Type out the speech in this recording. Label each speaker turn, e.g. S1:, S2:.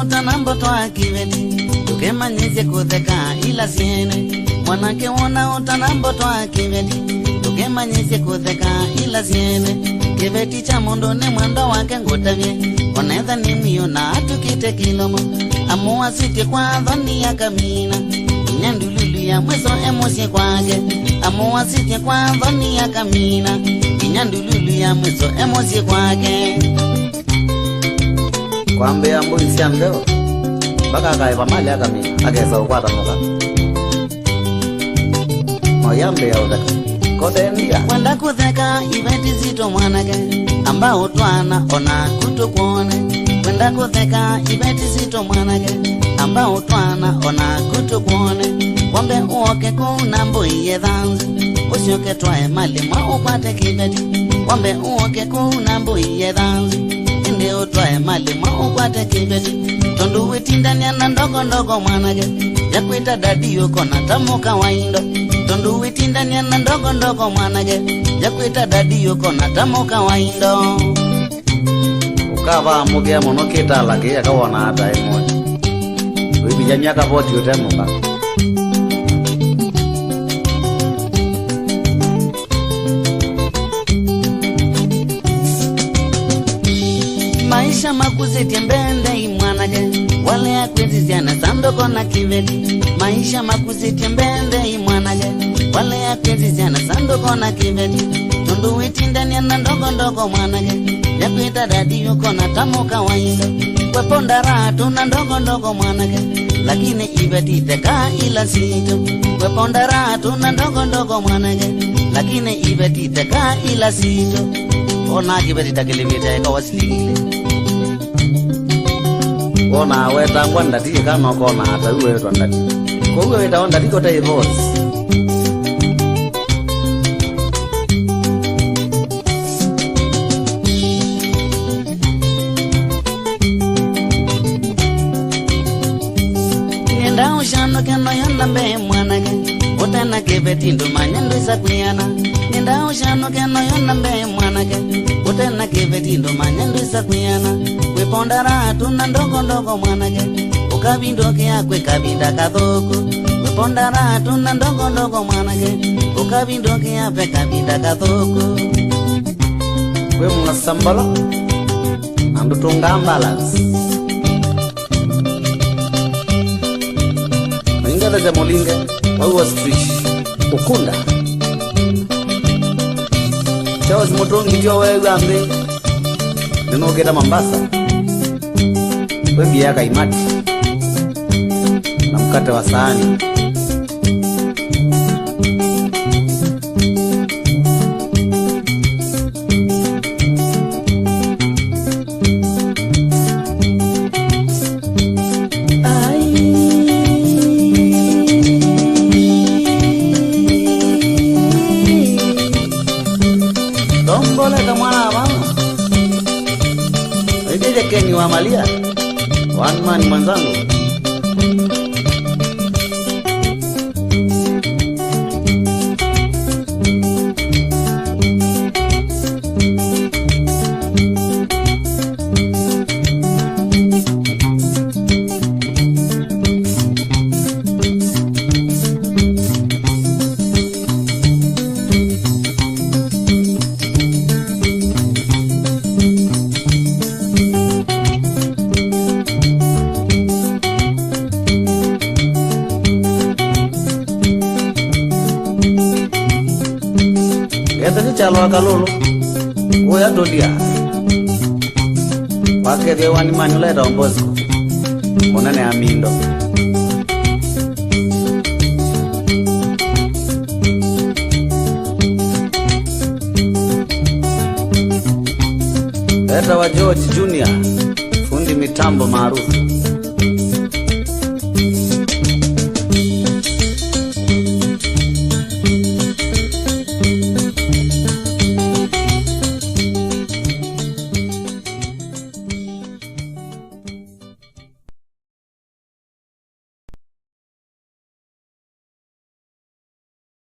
S1: utanambo toa kiveti tukemanyise kutheka ila siene mwanake wona utanambo toa kiveti tukemanyise kutheka ila siene kiveti cha mundu ni mwendo wake ngutavye onetha ni mio na atukite kilomo amuwa siti kwa dhoni ya kamina inyandululu ya mweso emosi kwake amuwa siti kwa dhoni ya kamina inyandululu ya mweso emosi kwake kwambe ambo isiambeo baka kaiva mali akamina akeza ukwata muka moyambe ya udaka kodendia wanda kutheka iveti zito mwanake ambao twana ona kutukuone wanda kutheka iveti zito mwanake ambao twana ona kutukuone wambe uoke kuna mbuiye dhanzi usioke twae mali mwa upate kiveti wambe uoke kuna mbuiye dhanzi inde utwae mali mwa upate kiveti tondu witindania na ndogo ndogo mwanake yakuita dadi yuko na tamuka waindo tondu witindania na ndogo ndogo mwanake yakuita dadi yuko na tamuka waindo ukava mugea mono kita lagi akawana hata emo wibija miaka poti utemuka maisha makuzitie mbende imwanake wale akwezizana sandoko na kiveti maisha makuzitie mbende imwanake wale akwezizana sandoko na kiveti tundu witindania na ndogo ndogo mwanake yakuita dadi yuko na tamuka waindo kweponda ratu na ndogo ndogo mwanake lakini iveti teka ila sito kweponda ratu na ndogo ndogo mwanake lakini iveti teka ila sito ona kiveti takilimita eka wasiligile ona weta ngwanda tike kama kona hata uwe wetu ndati kwa uwe weta onda tiko ta divorce nienda ushano keno yonda mbe mwanake utena kiveti ndumanya ndwisa kuyana nienda ushano keno yonda mbe mwanake utena kiveti ndumanya ndwisa kuyana kweponda ratu na ndogo ndogo mwanake ukabindoke yakwe kabinda kathoko kweponda ratu na ndogo ndogo mwanake ukabindoke yakwe kabinda kathoko kwe mnasambala andutunga balance ingada za molinga wawa street ukunda chawas motongi jo wewe ambe nimogeta Mombasa wewe yaka imati na mkate wa sahani dombole kama mama ije keni wa malia one man mwanzangu Yatani chalo akalolo Oya dodia Wakere wani manuleta ombosko Onane amindo Eta wa George Junior Fundi mitambo maarufu